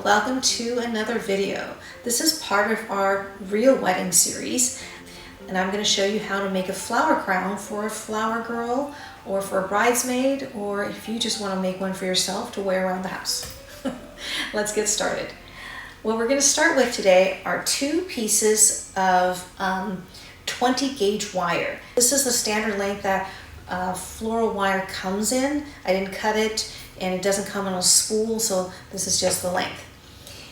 welcome to another video. This is part of our real wedding series, and I'm going to show you how to make a flower crown for a flower girl or for a bridesmaid, or if you just want to make one for yourself to wear around the house. Let's get started. What we're going to start with today are two pieces of 20 gauge wire. This is the standard length that floral wire comes in. I didn't cut it, and it doesn't come on a spool, so this is just the length.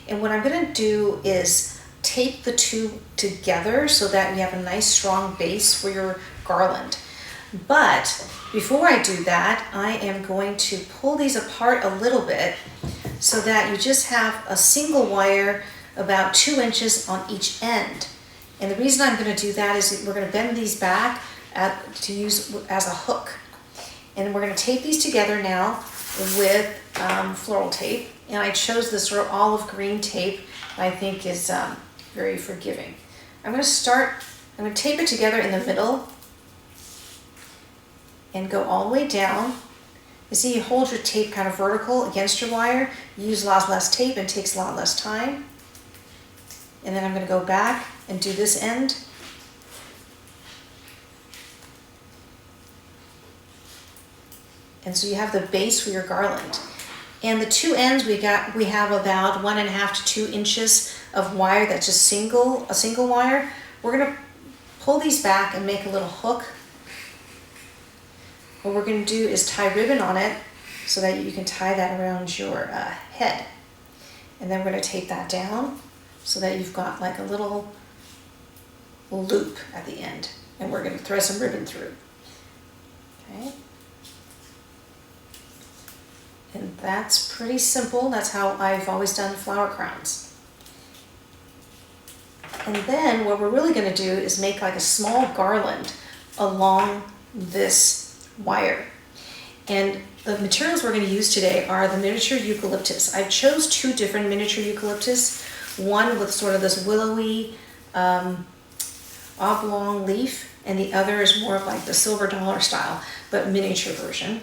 And what I'm going to do is tape the two together so that you have a nice strong base for your garland. But before I do that, I am going to pull these apart a little bit so that you just have a single wire about 2 inches on each end. And the reason I'm going to do that is we're going to bend these back to use as a hook. And we're going to tape these together now with floral tape. And I chose this sort of olive green tape that I think is very forgiving. I'm going to tape it together in the middle and go all the way down. You see, you hold your tape kind of vertical against your wire. You use a lot less tape and it takes a lot less time. And then I'm going to go back and do this end. And so you have the base for your garland. And the two ends we have about 1.5 to 2 inches of wire that's just a single wire. We're going to pull these back and make a little hook. What we're going to do is tie ribbon on it so that you can tie that around your head. And then we're going to tape that down so that you've got like a little loop at the end. And we're going to thread some ribbon through. Okay. And that's pretty simple. That's how I've always done flower crowns. And then what we're really going to do is make like a small garland along this wire. And the materials we're going to use today are the miniature eucalyptus. I chose 2 different miniature eucalyptus. One with sort of this willowy oblong leaf, and the other is more of like the silver dollar style, but miniature version.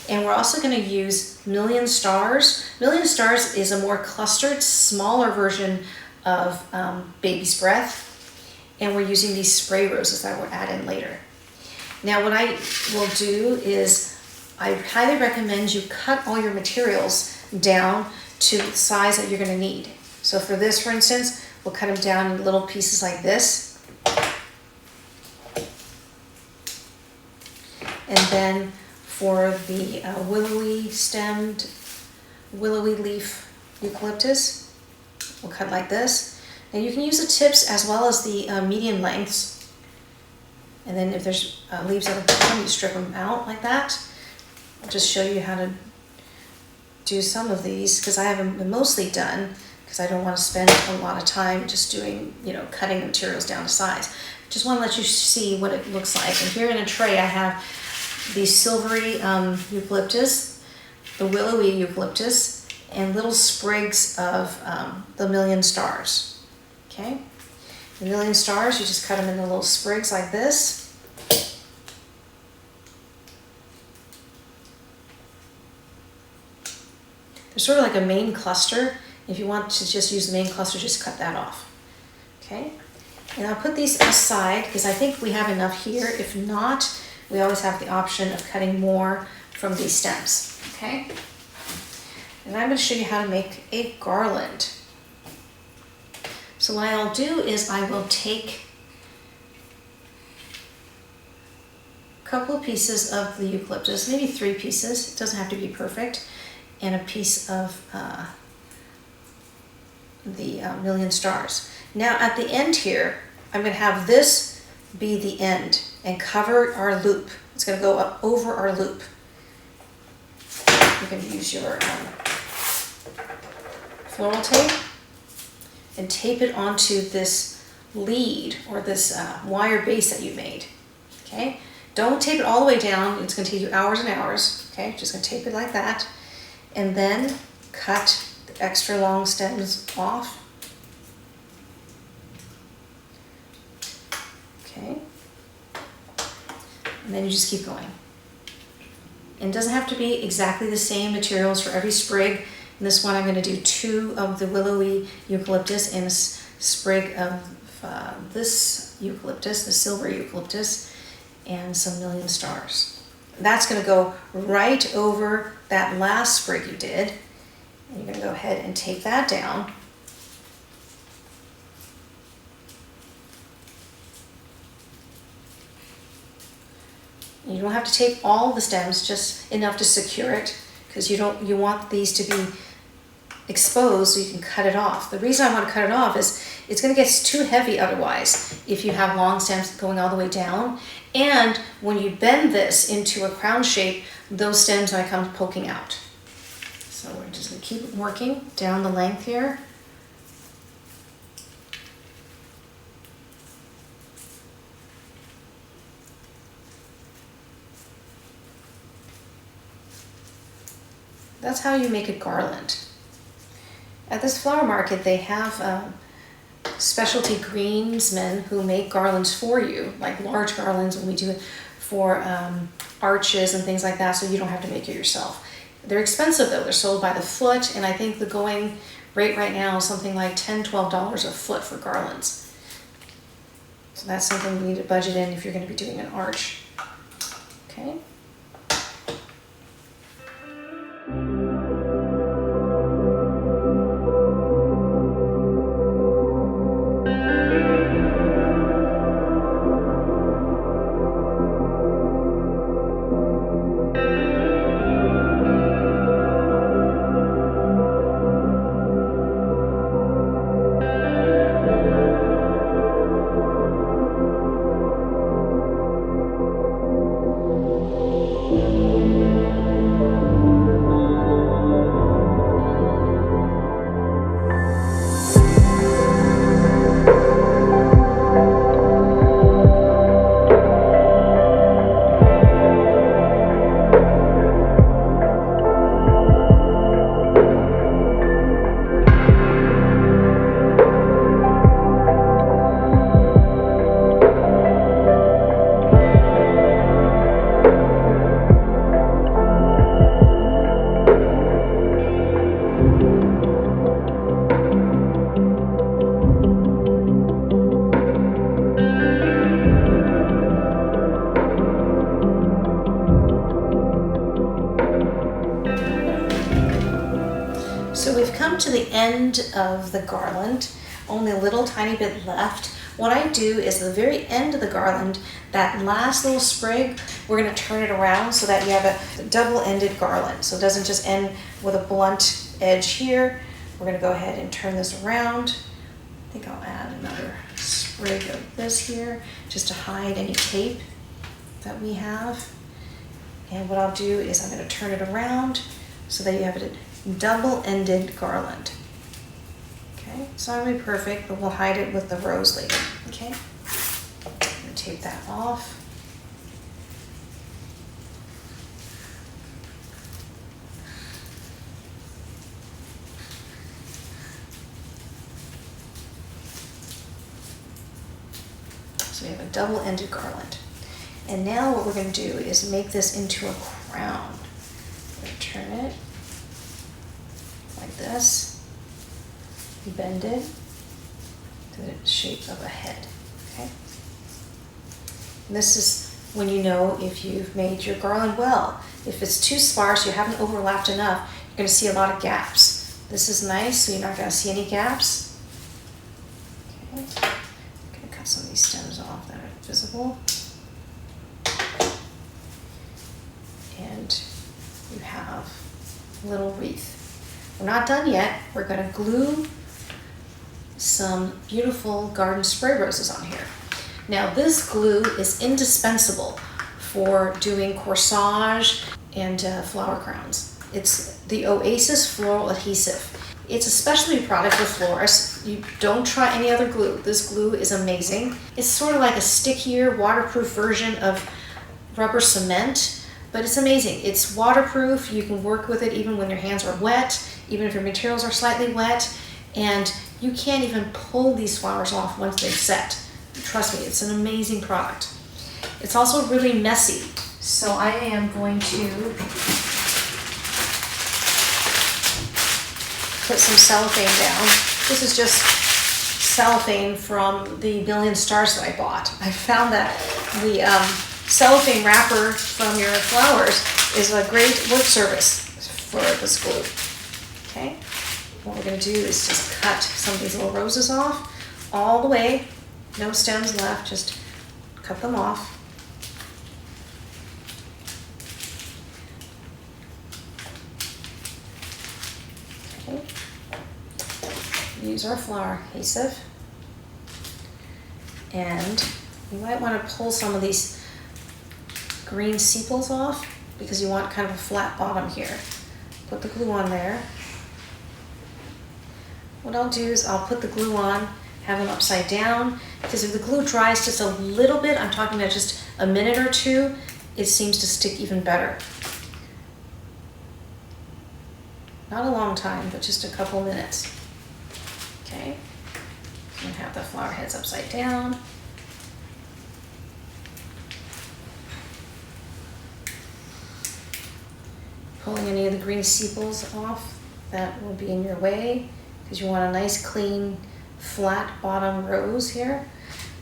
And we're also going to use Million Stars. Million Stars is a more clustered, smaller version of Baby's Breath. And we're using these spray roses that we'll add in later. Now what I will do is I highly recommend you cut all your materials down to the size that you're going to need. So for this, for instance, we'll cut them down in little pieces like this. And then for the willowy stemmed, willowy leaf eucalyptus, we'll cut like this. And you can use the tips as well as the medium lengths. And then if there's leaves that are brown, you strip them out like that. I'll just show you how to do some of these because I have them mostly done because I don't want to spend a lot of time just doing, cutting the materials down to size. Just want to let you see what it looks like. And here in a tray I have the silvery eucalyptus, the willowy eucalyptus, and little sprigs of the Million Stars. Okay, the Million Stars, you just cut them into little sprigs like this. They're sort of like a main cluster. If you want to just use the main cluster, just cut that off. Okay, and I'll put these aside because I think we have enough here. If not, we always have the option of cutting more from these stems, okay? And I'm going to show you how to make a garland. So what I'll do is I will take a couple of pieces of the eucalyptus, maybe 3 pieces, it doesn't have to be perfect, and a piece of the Million Stars. Now at the end here, I'm going to have this be the end and cover our loop. It's going to go up over our loop. You can use your floral tape and tape it onto this lead or this wire base that you made. Okay? Don't tape it all the way down. It's going to take you hours and hours. Okay? Just going to tape it like that. And then cut the extra long stems off. Okay? And then you just keep going. And it doesn't have to be exactly the same materials for every sprig. In this one I'm going to do 2 of the willowy eucalyptus and a sprig of this eucalyptus, the silver eucalyptus, and some million stars. That's going to go right over that last sprig you did. And you're going to go ahead and tape that down. You don't have to tape all the stems, just enough to secure it, because you want these to be exposed so you can cut it off. The reason I want to cut it off is it's going to get too heavy otherwise if you have long stems going all the way down. And when you bend this into a crown shape, those stems might come poking out. So we're just going to keep working down the length here. That's how you make a garland. At this flower market, they have specialty greensmen who make garlands for you, like large garlands when we do it for arches and things like that, so you don't have to make it yourself. They're expensive though, they're sold by the foot, and I think the going rate right now is something like $10, $12 a foot for garlands. So that's something you need to budget in if you're going to be doing an arch. Okay. So we've come to the end of the garland, only a little tiny bit left. What I do is the very end of the garland, that last little sprig, we're going to turn it around so that you have a double-ended garland. So it doesn't just end with a blunt edge here. We're going to go ahead and turn this around. I think I'll add another sprig of this here just to hide any tape that we have. And what I'll do is I'm going to turn it around so that you have a double-ended garland. Okay, it's not going to be perfect, but we'll hide it with the rose later. Okay, I'm going to take that off. So we have a double-ended garland. And now what we're going to do is make this into a crown. We're going to turn it like this, bend it to the shape of a head. Okay. And this is when you know if you've made your garland well. If it's too sparse, you haven't overlapped enough, you're going to see a lot of gaps. This is nice, so you're not going to see any gaps. Okay. I'm going to cut some of these stems off that are visible. And you have a little wreath. We're not done yet. We're going to glue some beautiful garden spray roses on here. Now this glue is indispensable for doing corsage and flower crowns. It's the Oasis Floral Adhesive. It's a specialty product for florists. You don't try any other glue. This glue is amazing. It's sort of like a stickier, waterproof version of rubber cement, but it's amazing. It's waterproof. You can work with it even when your hands are wet, even if your materials are slightly wet, and you can't even pull these flowers off once they've set. Trust me, it's an amazing product. It's also really messy, so I am going to put some cellophane down. This is just cellophane from the Million Stars that I bought. I found that the cellophane wrapper from your flowers is a great work service for this glue. Okay, what we're going to do is just cut some of these little roses off all the way. No stems left, just cut them off. Okay. Use our flower adhesive. And you might want to pull some of these green sepals off because you want kind of a flat bottom here. Put the glue on there. What I'll do is I'll put the glue on, have them upside down, because if the glue dries just a little bit, I'm talking about just a minute or two, it seems to stick even better. Not a long time, but just a couple minutes. Okay, so I'm gonna have the flower heads upside down. Pulling any of the green sepals off that will be in your way, because you want a nice clean flat bottom rose here.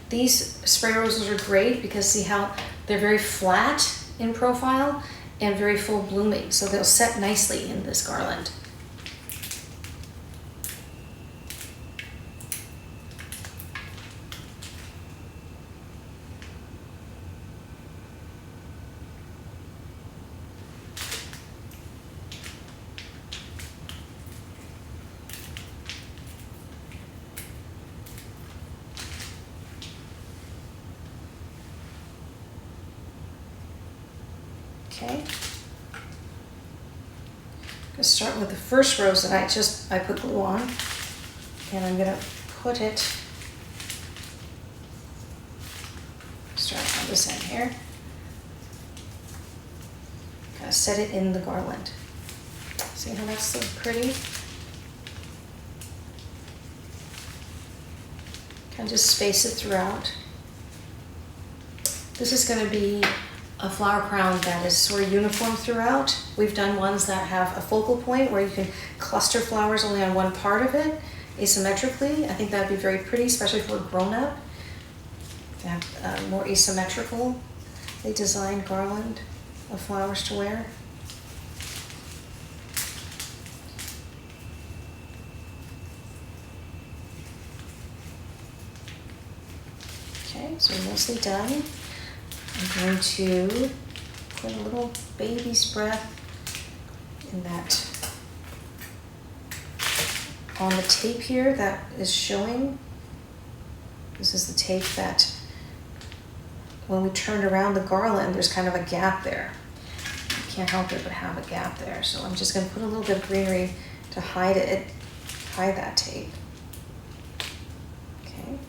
These spray roses are great because see how they're very flat in profile and very full blooming, so they'll set nicely in this garland. Okay, I'm going to start with the first rose that I put glue on, and I'm going to put it, start on this end here, kind of set it in the garland. See how that's so pretty? Kind of just space it throughout. This is going to be a flower crown that is sort of uniform throughout. We've done ones that have a focal point where you can cluster flowers only on one part of it asymmetrically. I think that'd be very pretty, especially for a grown-up. To have more asymmetrical, they designed garland of flowers to wear. Okay, so we're mostly done. I'm going to put a little baby's breath in that, on the tape here that is showing. This is the tape that when we turned around the garland, there's kind of a gap there. You can't help it but have a gap there. So I'm just going to put a little bit of greenery to hide it, hide that tape. Okay.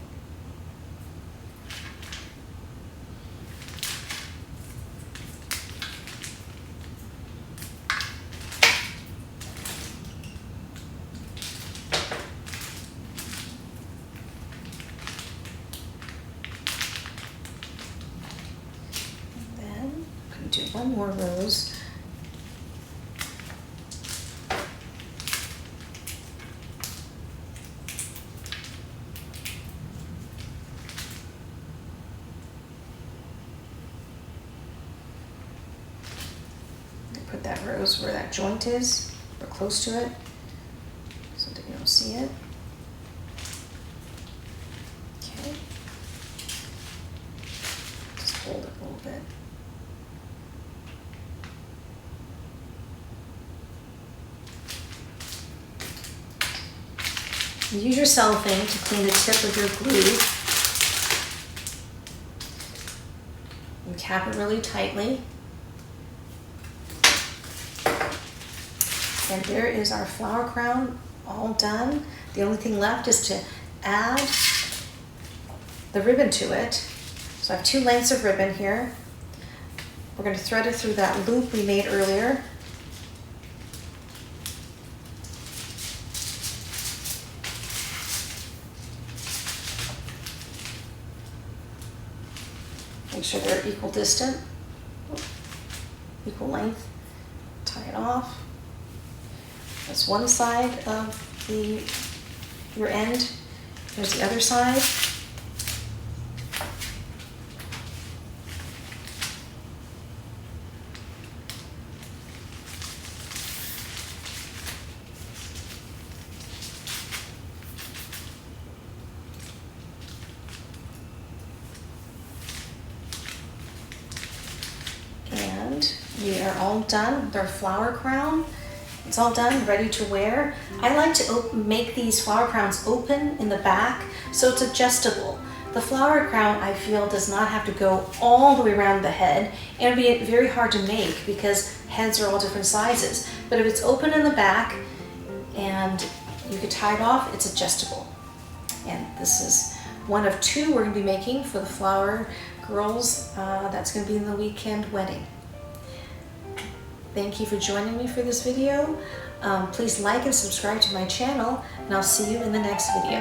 Do one more rose. Put that rose where that joint is, or close to it, so that you don't see it. Okay. Just hold it a little bit. Use your cellophane to clean the tip of your glue. And cap it really tightly. And there is our flower crown all done. The only thing left is to add the ribbon to it. So I have 2 lengths of ribbon here. We're going to thread it through that loop we made earlier. Make sure they're equal distant, equal length. Tie it off. That's one side of your end. There's the other side. And we are all done with our flower crown. It's all done, ready to wear. I like to make these flower crowns open in the back so it's adjustable. The flower crown, I feel, does not have to go all the way around the head, and it'd be very hard to make because heads are all different sizes. But if it's open in the back and you could tie it off, it's adjustable. And this is one of two we're going to be making for the flower girls. That's going to be in the weekend wedding. Thank you for joining me for this video. Please like and subscribe to my channel, and I'll see you in the next video.